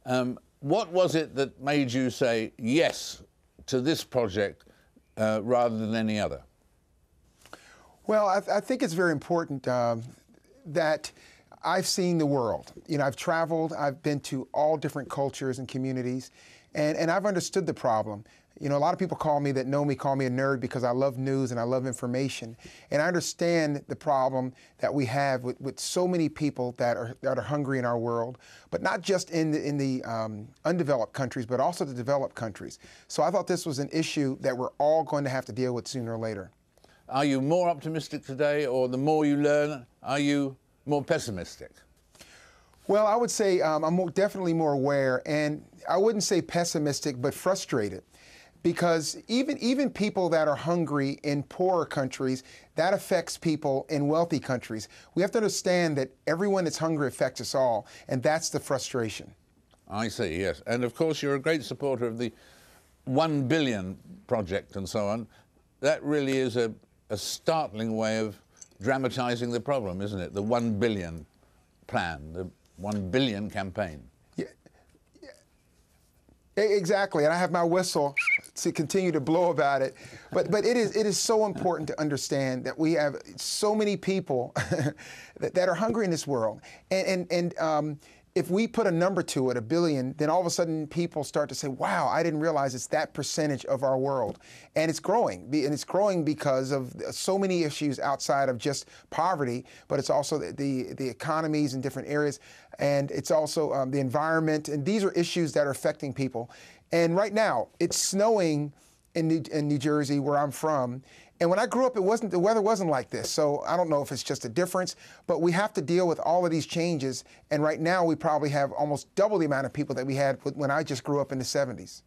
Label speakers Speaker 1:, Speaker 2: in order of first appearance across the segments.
Speaker 1: What was it that made you say yes to this project rather than any other?
Speaker 2: Well, I think it's very important that I've seen the world. You know, I've traveled, I've been to all different cultures and communities, and I've understood the problem. You know, a lot of people call me a nerd because I love news and I love information. And I understand the problem that we have with so many people that are hungry in our world, but not just in the undeveloped countries, but also the developed countries. So I thought this was an issue that we're all going to have to deal with sooner or later.
Speaker 1: Are you more optimistic today, or the more you learn, are you more pessimistic?
Speaker 2: Well, I would say I'm definitely more aware, and I wouldn't say pessimistic, but frustrated. Because even people that are hungry in poorer countries, that affects people in wealthy countries. We have to understand that everyone that's hungry affects us all, and that's the frustration.
Speaker 1: I see, yes. And of course, you're a great supporter of the 1 billion project and so on. That really is a startling way of dramatising the problem, isn't it? The 1 billion plan, the 1 billion campaign.
Speaker 2: Yeah, exactly, and I have my whistle to continue to blow about it. But it is so important to understand that we have so many people that are hungry in this world. And if we put a number to it, 1 billion, then all of a sudden people start to say, wow, I didn't realize it's that percentage of our world. And it's growing. And it's growing because of so many issues outside of just poverty, but it's also the economies in different areas. And it's also the environment. And these are issues that are affecting people. And right now, it's snowing in New Jersey, where I'm from. And when I grew up, the weather wasn't like this. So I don't know if it's just a difference, but we have to deal with all of these changes. And right now, we probably have almost double the amount of people that we had when I just grew up in the 70s.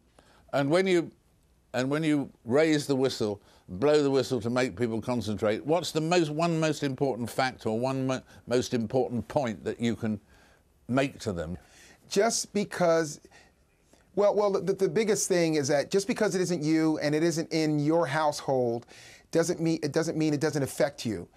Speaker 1: And when you raise the whistle, blow the whistle to make people concentrate, what's the one most important fact or one most important point that you can make to them?
Speaker 2: Just because. Well, the biggest thing is that just because it isn't you and it isn't in your household doesn't mean it doesn't affect you.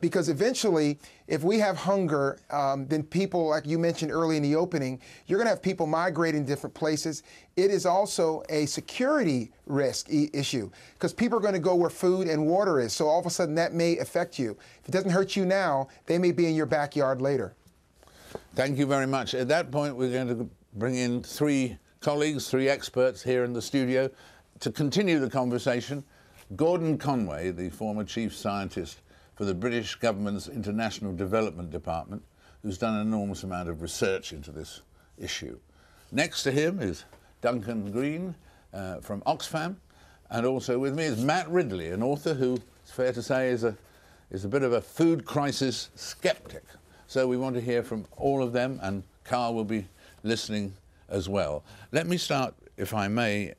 Speaker 2: Because eventually, if we have hunger, then people, like you mentioned early in the opening, you're going to have people migrating to different places. It is also a security risk issue, because people are going to go where food and water is. So all of a sudden, that may affect you. If it doesn't hurt you now, they may be in your backyard later.
Speaker 1: Thank you very much. At that point, we're going to bring in 3 colleagues, 3 experts here in the studio to continue the conversation. Gordon Conway, the former chief scientist for the British government's International Development Department, who's done an enormous amount of research into this issue. Next to him is Duncan Green from Oxfam, and also with me is Matt Ridley, an author who, it's fair to say, is a bit of a food crisis skeptic. So we want to hear from all of them, and Carl will be listening as well. Let me start, if I may,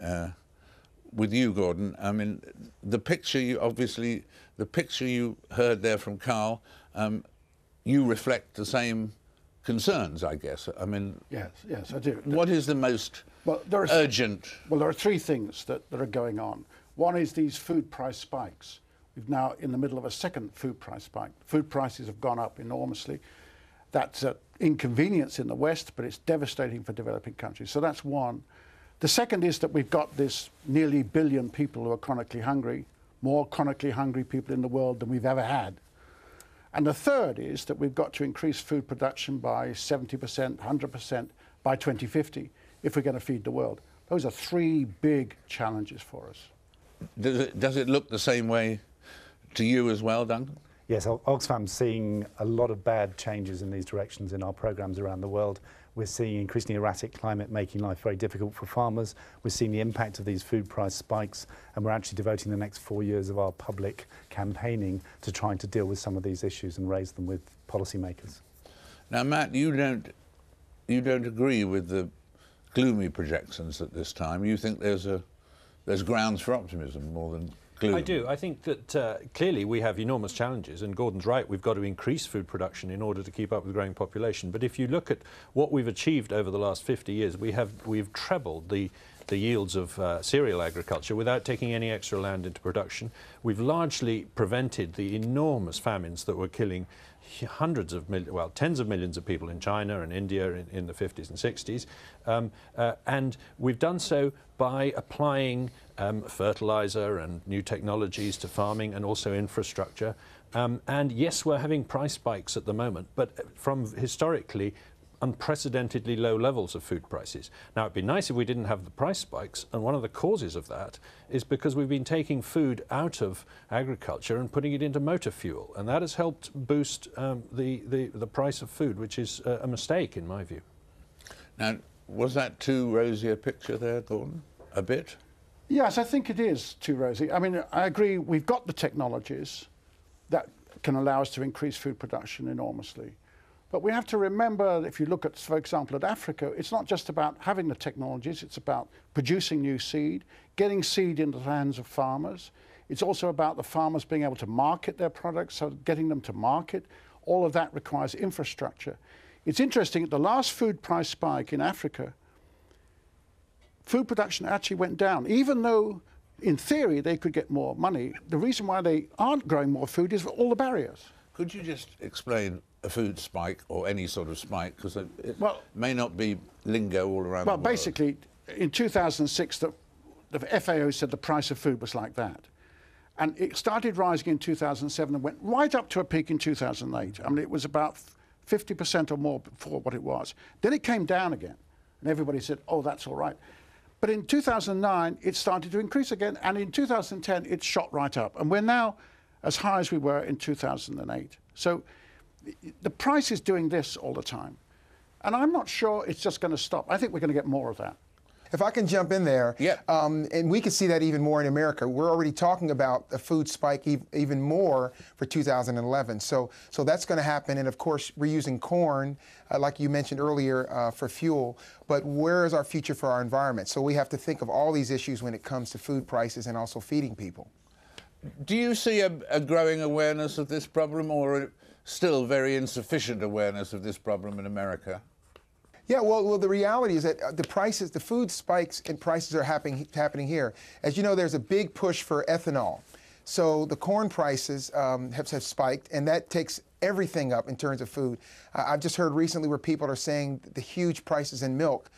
Speaker 1: with you, Gordon. I mean, the picture you heard there from Carl, you reflect the same concerns, I guess. I mean,
Speaker 3: yes, I do.
Speaker 1: What is the most urgent?
Speaker 3: Well, there are 3 things that are going on. One is these food price spikes. We're now in the middle of a second food price spike. Food prices have gone up enormously. That's an inconvenience in the West, but it's devastating for developing countries. So that's one. The second is that we've got this nearly 1 billion people who are chronically hungry, more chronically hungry people in the world than we've ever had. And the third is that we've got to increase food production by 70%, 100% by 2050 if we're going to feed the world. Those are 3 big challenges for us.
Speaker 1: Does it look the same way to you as well, Duncan?
Speaker 4: Yes, Oxfam's seeing a lot of bad changes in these directions in our programmes around the world. We're seeing increasingly erratic climate making life very difficult for farmers. We're seeing the impact of these food price spikes, and we're actually devoting the next 4 years of our public campaigning to trying to deal with some of these issues and raise them with policymakers.
Speaker 1: Now, Matt, you don't agree with the gloomy projections at this time. You think there's grounds for optimism more than gloom.
Speaker 5: I do. I think that clearly we have enormous challenges, and Gordon's right, we've got to increase food production in order to keep up with the growing population. But if you look at what we've achieved over the last 50 years, we've trebled the yields of cereal agriculture without taking any extra land into production. We've largely prevented the enormous famines that were killing hundreds of millions, well, tens of millions of people in China and India in the 50s and 60s. And we've done so by applying fertilizer and new technologies to farming and also infrastructure. And yes, we're having price spikes at the moment, but from historically unprecedentedly low levels of food prices. Now, it'd be nice if we didn't have the price spikes, and one of the causes of that is because we've been taking food out of agriculture and putting it into motor fuel, and that has helped boost the price of food, which is a mistake in my view.
Speaker 1: Now, was that too rosy a picture there, Gordon? A bit?
Speaker 3: Yes, I think it is too rosy. I mean, I agree, we've got the technologies that can allow us to increase food production enormously. But we have to remember, if you look at, for example, at Africa, it's not just about having the technologies, it's about producing new seed, getting seed into the hands of farmers. It's also about the farmers being able to market their products, so getting them to market. All of that requires infrastructure. It's interesting, at the last food price spike in Africa, food production actually went down, even though in theory they could get more money. The reason why they aren't growing more food is for all the barriers.
Speaker 1: Could you just explain a food spike or any sort of spike, because it may not be lingo all around the world?
Speaker 3: Well, basically, in 2006, the FAO said the price of food was like that. And it started rising in 2007 and went right up to a peak in 2008. I mean, it was about 50% or more before what it was. Then it came down again, and everybody said, oh, that's all right. But in 2009, it started to increase again, and in 2010, it shot right up. And we're now as high as we were in 2008. So the price is doing this all the time. And I'm not sure it's just going to stop. I think we're going to get more of that.
Speaker 2: If I can jump in there,
Speaker 1: yeah.
Speaker 2: And we can see that even more in America. We're already talking about a food spike even more for 2011. So that's going to happen. And of course, we're using corn, like you mentioned earlier, for fuel. But where is our future for our environment? So we have to think of all these issues when it comes to food prices and also feeding people.
Speaker 1: Do you see a growing awareness of this problem, or still very insufficient awareness of this problem in America?
Speaker 2: Yeah, well, the reality is that the food spikes and prices are happening here. As you know, there's a big push for ethanol. So the corn prices have spiked, and that takes everything up in terms of food. I've just heard recently where people are saying the huge prices in milk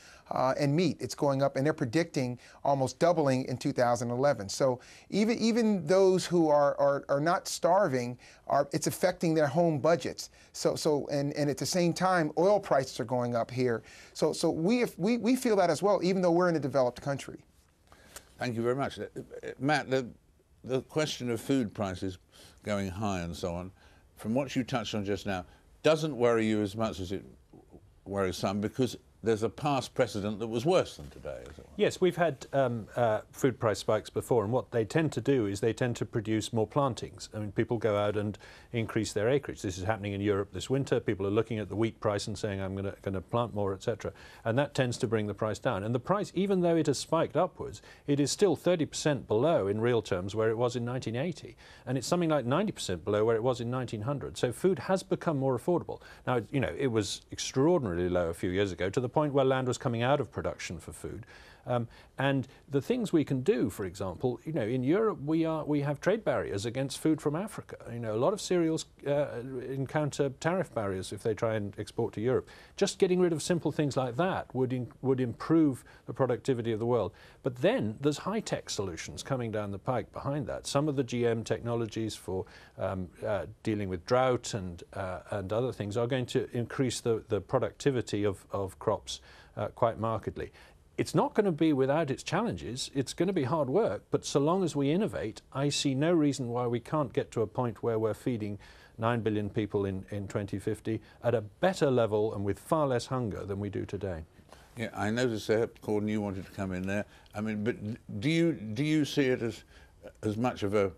Speaker 2: and meat, it's going up, and they're predicting almost doubling in 2011. So even those who are not starving, it's affecting their home budgets. And at the same time, oil prices are going up here. So we feel that as well, even though we're in a developed country.
Speaker 1: Thank you very much. Matt, the question of food prices going high and so on, from what you touched on just now, doesn't worry you as much as it worries some, because there's a past precedent that was worse than today, is it?
Speaker 5: Yes, we've had food price spikes before, and what they tend to do is they tend to produce more plantings. I mean, people go out and increase their acreage. This is happening in Europe this winter. People are looking at the wheat price and saying, I'm going to plant more, etc. And that tends to bring the price down. And the price, even though it has spiked upwards, it is still 30% below in real terms where it was in 1980. And it's something like 90% below where it was in 1900. So food has become more affordable. Now, you know, it was extraordinarily low a few years ago, to the point where land was coming out of production for food. And the things we can do, for example, you know, in Europe we have trade barriers against food from Africa. You know, a lot of cereals encounter tariff barriers if they try and export to Europe. Just getting rid of simple things like that would improve the productivity of the world. But then there's high-tech solutions coming down the pike behind that. Some of the GM technologies for dealing with drought and other things are going to increase the productivity of crops quite markedly. It's not going to be without its challenges. It's going to be hard work, but so long as we innovate, I see no reason why we can't get to a point where we're feeding 9 billion people in 2050 at a better level and with far less hunger than we do today.
Speaker 1: Yeah, I noticed there, Gordon, you wanted to come in there. I mean, but do you see it as much of a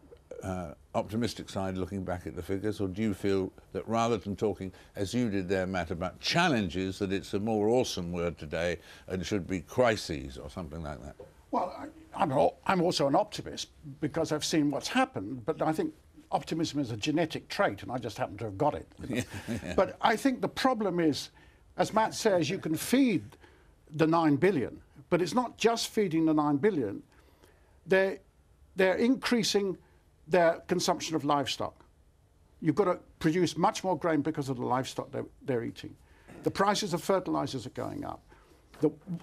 Speaker 1: optimistic side looking back at the figures, or do you feel that rather than talking, as you did there, Matt, about challenges, that it's a more awesome word today and should be crises or something like that?
Speaker 3: Well, I'm also an optimist because I've seen what's happened, but I think optimism is a genetic trait and I just happen to have got it. You know? Yeah. But I think the problem is, as Matt says, you can feed the 9 billion, but it's not just feeding the 9 billion. They're increasing their consumption of livestock. You've got to produce much more grain because of the livestock they're eating. The prices of fertilizers are going up.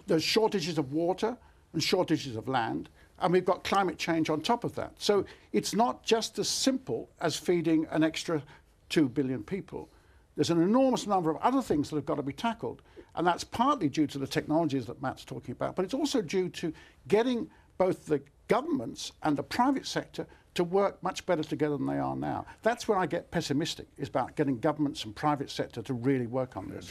Speaker 3: There's shortages of water and shortages of land, and we've got climate change on top of that. So it's not just as simple as feeding an extra 2 billion people. There's an enormous number of other things that have got to be tackled, and that's partly due to the technologies that Matt's talking about, but it's also due to getting both the governments and the private sector to work much better together than they are now. That's where I get pessimistic, is about getting governments and private sector to really work on this.